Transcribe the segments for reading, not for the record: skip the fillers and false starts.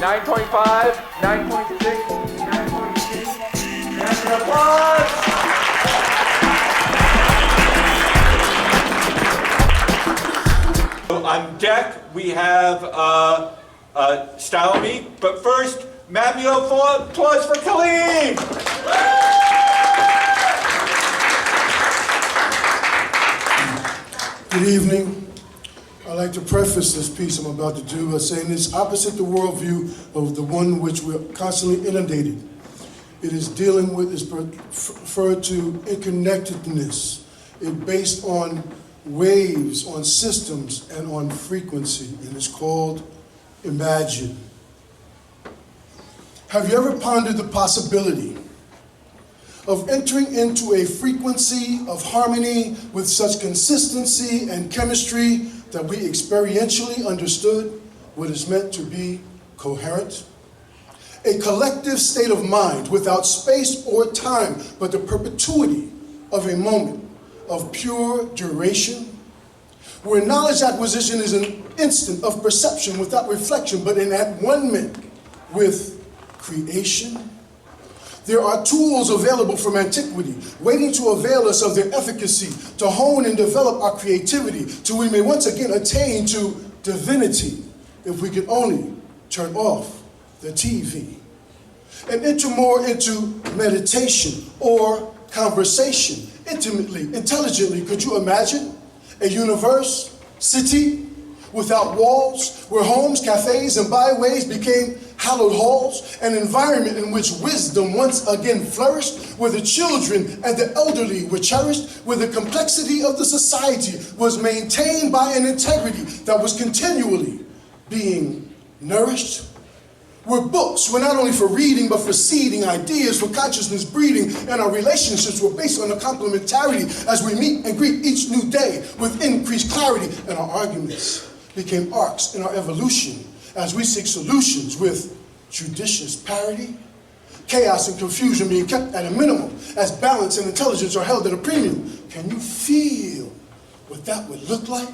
9.5, 9.6, 9.8. Round of applause. On deck, we have Style Meet, but first, manual applause for Kaleem! Good evening. I'd like to preface this piece I'm about to do by saying it's opposite the worldview of the one which we're constantly inundated. It is dealing with, is referred to interconnectedness. It's based on waves, on systems, and on frequency, and it's called Imagine. Have you ever pondered the possibility of entering into a frequency of harmony with such consistency and chemistry that we experientially understood what is meant to be coherent? A collective state of mind without space or time, but the perpetuity of a moment of pure duration, where knowledge acquisition is an instant of perception without reflection, but in at one-ment with creation. There are tools available from antiquity, waiting to avail us of their efficacy, to hone and develop our creativity, till we may once again attain to divinity, if we could only turn off the TV. And enter more into meditation or conversation, intimately, intelligently. Could you imagine a universe, city, without walls, where homes, cafes, and byways became hallowed halls, an environment in which wisdom once again flourished, where the children and the elderly were cherished, where the complexity of the society was maintained by an integrity that was continually being nourished, where books were not only for reading, but for seeding ideas, for consciousness breeding, and our relationships were based on a complementarity as we meet and greet each new day with increased clarity, and our arguments became arcs in our evolution as we seek solutions with judicious parity, chaos and confusion being kept at a minimum as balance and intelligence are held at a premium. Can you feel what that would look like?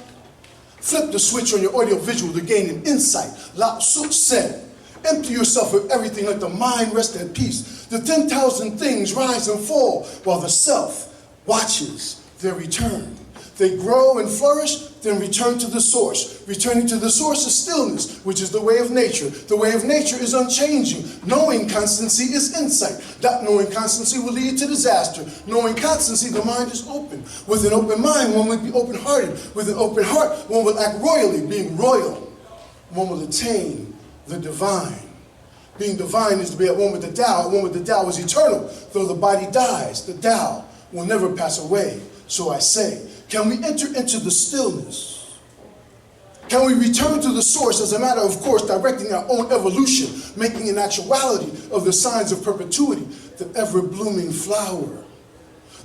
Flip the switch on your audio-visual to gain an insight. Lao Tzu said, empty yourself of everything, let the mind rest at peace. The 10,000 things rise and fall while the self watches their return. They grow and flourish, then return to the source. Returning to the source is stillness, which is the way of nature. The way of nature is unchanging. Knowing constancy is insight. Not knowing constancy will lead to disaster. Knowing constancy, the mind is open. With an open mind, one will be open-hearted. With an open heart, one will act royally. Being royal, one will attain the divine. Being divine is to be at one with the Tao. At one with the Tao is eternal. Though the body dies, the Tao will never pass away. So I say, can we enter into the stillness? Can we return to the source as a matter of course, directing our own evolution, making an actuality of the signs of perpetuity, the ever-blooming flower,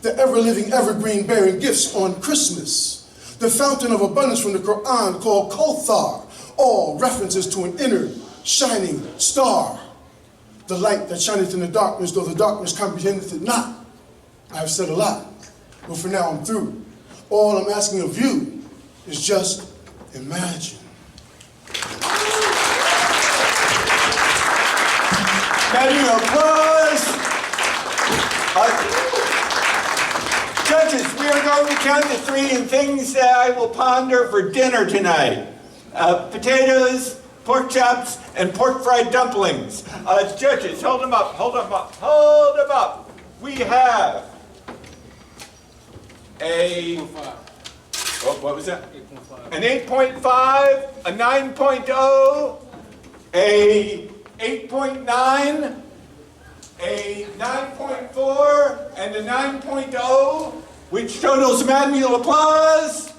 the ever-living evergreen bearing gifts on Christmas, the fountain of abundance from the Quran called Kothar, all references to an inner shining star, the light that shineth in the darkness, though the darkness comprehendeth it not. I have said a lot, but for now I'm through. All I'm asking of you is just imagine. Manual applause. Judges, we are going to count to three and things that I will ponder for dinner tonight. Potatoes, pork chops, and pork fried dumplings. Judges, hold them up, hold them up, hold them up. We have what was that? 8.5. An 8.5, a 9.0, a 8.9, a 9.4, and a 9.0, which totals manual applause.